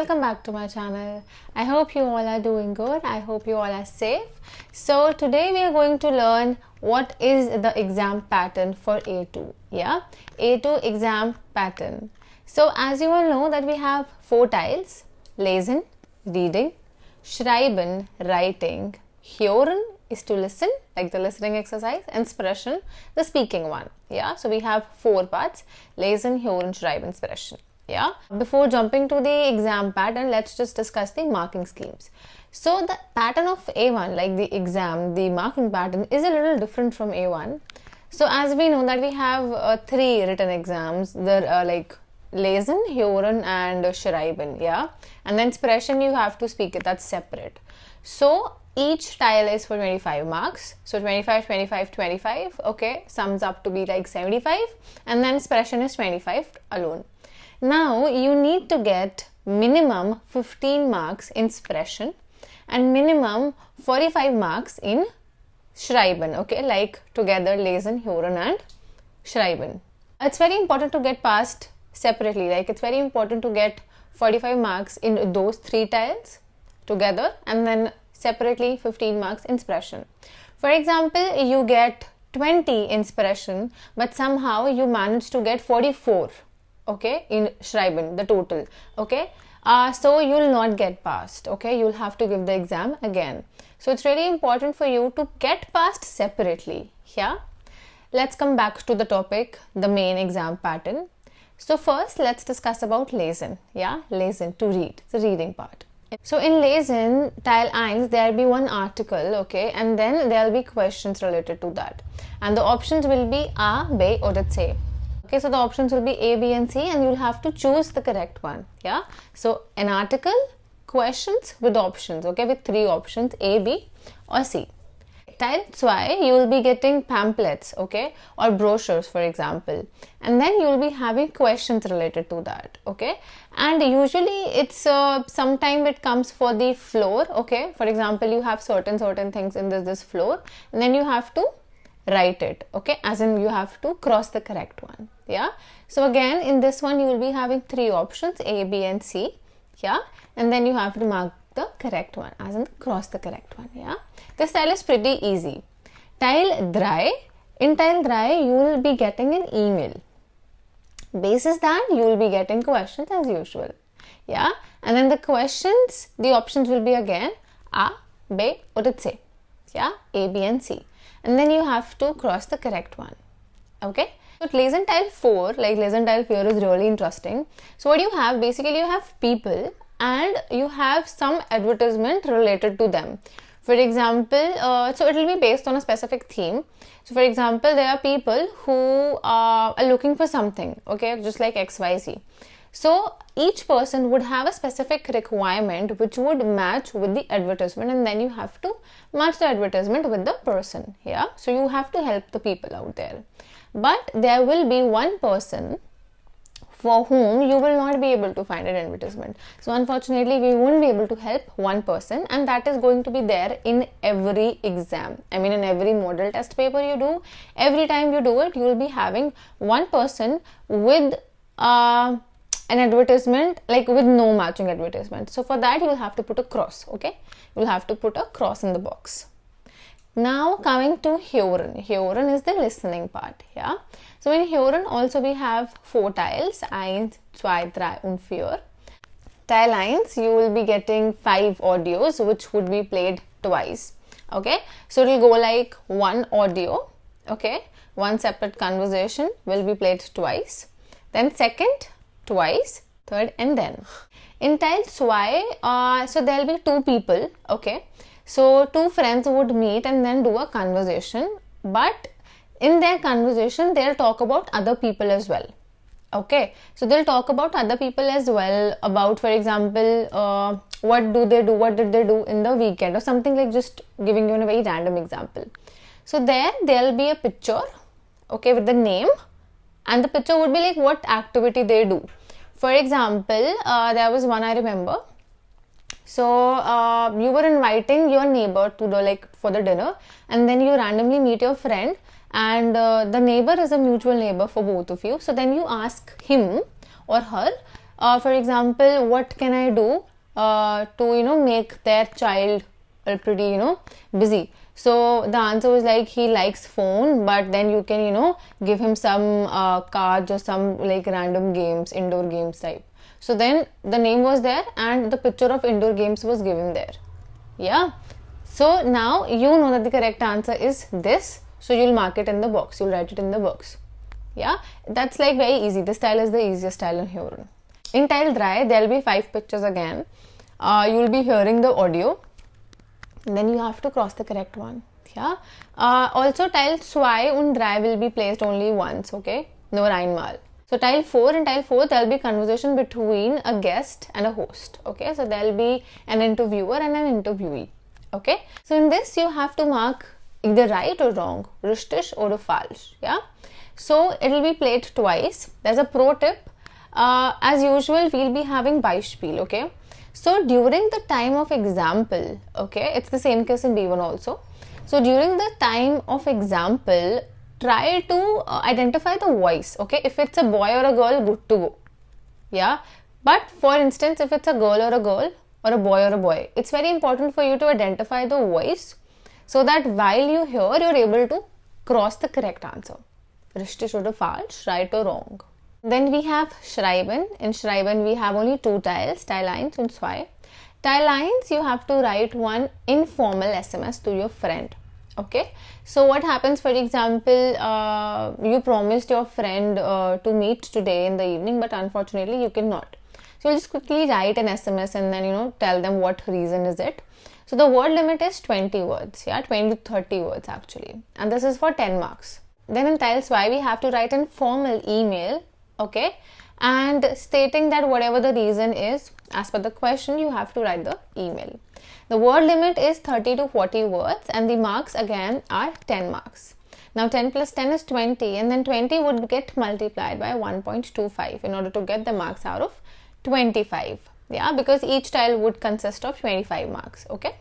welcome back to my channel. I hope you all are doing good. I hope you all are safe. So today we are going to learn what is the exam pattern for A2. Yeah, A2 exam pattern. So as you all know that we have 4 tiles: lesen, reading; schreiben, writing; hören is to listen, like the listening exercise; and sprechen, the speaking one. Yeah, so we have 4 parts: lesen, hören, schreiben, sprechen. Yeah. Before jumping to the exam pattern, let's just discuss the marking schemes. So the pattern of A1, like the exam, the marking pattern is a little different from A1. So as we know that we have 3 written exams. There are like lesen, hören and schreiben. Yeah. And then sprechen you have to speak it. That's separate. So each tile is for 25 marks. So 25, 25, 25. Okay. Sums up to be like 75. And then sprechen is 25 alone. Now you need to get minimum 15 marks in sprechen and minimum 45 marks in schreiben, okay, like together lesen, hören and schreiben. It's very important to get passed separately, like it's very important to get 45 marks in those 3 tiles together and then separately 15 marks in sprechen. For example, you get 20 in sprechen but somehow you manage to get 44. Okay, in schreiben, the total. Okay, so you'll not get passed. Okay, you'll have to give the exam again. So it's really important for you to get passed separately. Yeah, let's come back to the topic, the main exam pattern. So first, let's discuss about lesen. Yeah, lesen, to read, the reading part. So in lesen, tile 1, there'll be one article, okay, and then there'll be questions related to that. And the options will be A, B or C. Okay, so the options will be A, B and C and you'll have to choose the correct one. Yeah. So an article, questions with options. Okay, with 3 options A, B or C. Tile 2, you will be getting pamphlets, okay, or brochures for example. And then you will be having questions related to that. Okay. And usually it's sometime it comes for the floor. Okay. For example, you have certain things in this floor and then you have to write it, okay, as in you have to cross the correct one. Yeah, so again in this one you will be having 3 options A, B and C. Yeah, and then you have to mark the correct one, as in cross the correct one. Yeah, this tile is pretty easy. Tile 3, in tile 3 you will be getting an email. Basis that you will be getting questions as usual. Yeah, and then the questions, the options will be again A, B or C. Yeah, A, B and C. And then you have to cross the correct one. Okay, so lesen tile 4, like lesen tile 4 is really interesting. So what you have, basically you have people and you have some advertisement related to them. For example, so it will be based on a specific theme. So for example, there are people who are looking for something, okay, just like XYZ. So each person would have a specific requirement which would match with the advertisement and then you have to match the advertisement with the person. Yeah, so you have to help the people out there. But there will be one person for whom you will not be able to find an advertisement. So unfortunately, we won't be able to help one person and that is going to be there in every exam. I mean in every model test paper you do, every time you do it, you will be having one person with an advertisement, like with no matching advertisement. So for that you will have to put a cross. Okay, you will have to put a cross in the box. Now coming to hören. Hören is the listening part. Yeah, so in hören also we have 4 tiles: 1, 2, 3 and 4. Tile 1, you will be getting 5 audios which would be played twice. Okay, so it will go like 1 audio, okay, 1 separate conversation will be played twice, then second twice, third and then. In tile 2, so there will be 2 people, okay, so 2 friends would meet and then do a conversation, but in their conversation they'll talk about other people as well. Okay, so they'll talk about other people as well, about for example what did they do in the weekend or something, like just giving you a very random example. So there'll be a picture, okay, with the name and the picture would be like what activity they do. For example, there was one I remember. So you were inviting your neighbor to the for the dinner and then you randomly meet your friend and the neighbor is a mutual neighbor for both of you. So then you ask him or her For example, what can I do to make their child pretty busy? So the answer was like, he likes phone, but then you can give him some cards or some like random games, indoor games type. So then the name was there and the picture of indoor games was given there. Yeah. So now you know that the correct answer is this. So you'll mark it in the box. You'll write it in the box. Yeah. That's like very easy. This tile is the easiest tile in here. In tile dry, there'll be 5 pictures again. You'll be hearing the audio. And then you have to cross the correct one. Yeah. Also tile zwei and dry will be placed only once. Okay. No einmal. So tile 4, in tile 4 there will be conversation between a guest and a host. Okay, so there will be an interviewer and an interviewee. Okay, so in this you have to mark either right or wrong, richtig or falsch. Yeah, so it will be played twice. There's a pro tip. As usual, we'll be having Beispiel. Okay, so during the time of example, okay, it's the same case in B1 also. So during the time of example, try to identify the voice. Okay, if it's a boy or a girl, good to go. Yeah, but for instance, if it's a girl or a boy or a boy, it's very important for you to identify the voice so that while you hear, you're able to cross the correct answer. Richtig oder falsch, right or wrong. Then we have schreiben. In schreiben, we have only 2 tiles, tile 1 and 2. Tile 1, you have to write one informal SMS to your friend. Okay, so what happens, for example, you promised your friend to meet today in the evening, but unfortunately you cannot. So you just quickly write an SMS and then tell them what reason is it. So the word limit is 20 words, yeah, 20 to 30 words actually, and this is for 10 marks. Then in tile Y, we have to write an formal email, okay, and stating that whatever the reason is, as per the question, you have to write the email. The word limit is 30 to 40 words and the marks again are 10 marks. Now 10 plus 10 is 20 and then 20 would get multiplied by 1.25 in order to get the marks out of 25. Yeah, because each tile would consist of 25 marks. Okay.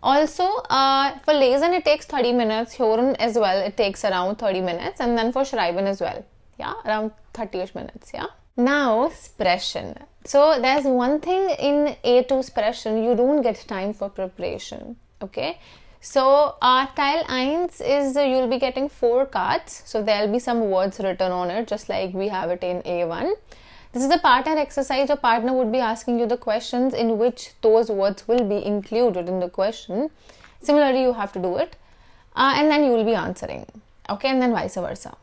Also, for Lesen it takes 30 minutes, Hören as well it takes around 30 minutes, and then for Schreiben as well, yeah, around 30ish minutes, yeah. Now, Sprechen. So, there's one thing in A2 Sprechen, you don't get time for preparation, okay. So, tile 1 is you'll be getting 4 cards, so there'll be some words written on it, just like we have it in A1. This is the partner exercise. Your partner would be asking you the questions in which those words will be included in the question. Similarly, you have to do it and then you will be answering. Okay, and then vice versa.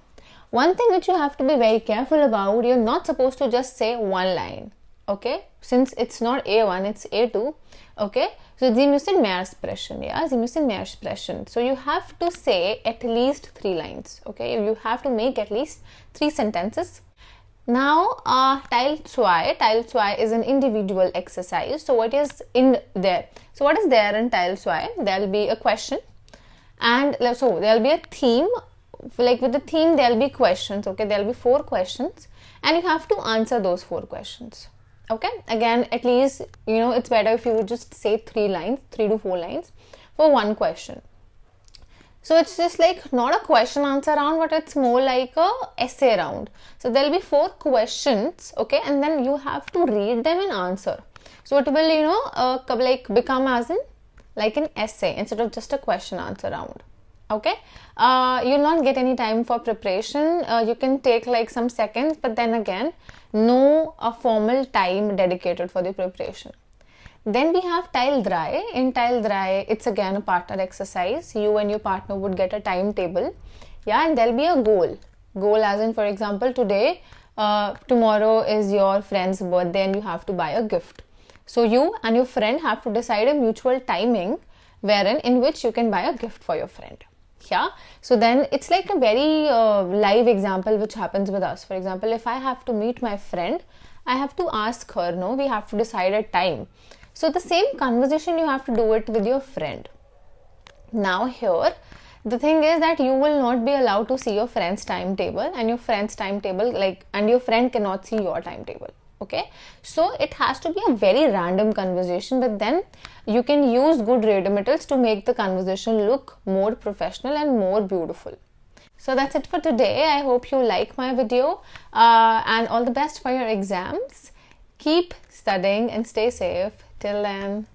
One thing which you have to be very careful about, you're not supposed to just say one line. Okay, since it's not A1, it's A2. Okay, so Sie müssen mehr sprechen. Yeah, Sie müssen mehr sprechen. So you have to say at least 3 lines. Okay, you have to make at least 3 sentences. Now, tile 2 is an individual exercise. So, what is in there? So, what is there in tile 2? There will be a question and so there will be a theme. Like with the theme, there will be questions. Okay, there will be 4 questions and you have to answer those 4 questions. Okay, again, at least, it's better if you would just say 3 lines, 3 to 4 lines for one question. So it's just like not a question answer round, but it's more like a essay round. So there'll be 4 questions, okay, and then you have to read them and answer. So it will, like become as in like an essay instead of just a question answer round. Okay, you'll not get any time for preparation. You can take like some seconds, but then again, no formal time dedicated for the preparation. Then we have tile dry. In tile dry, it's again a partner exercise. You and your partner would get a timetable. Yeah, and there'll be a goal. Goal as in, for example, today, tomorrow is your friend's birthday and you have to buy a gift. So you and your friend have to decide a mutual timing wherein in which you can buy a gift for your friend. Yeah, so then it's like a very live example which happens with us. For example, if I have to meet my friend, I have to ask her, no, we have to decide a time. So the same conversation you have to do it with your friend. Now here, the thing is that you will not be allowed to see your friend's timetable and your friend's timetable and your friend cannot see your timetable. Okay, so it has to be a very random conversation, but then you can use good redemetals to make the conversation look more professional and more beautiful. So that's it for today. I hope you like my video and all the best for your exams. Keep studying and stay safe. Till then.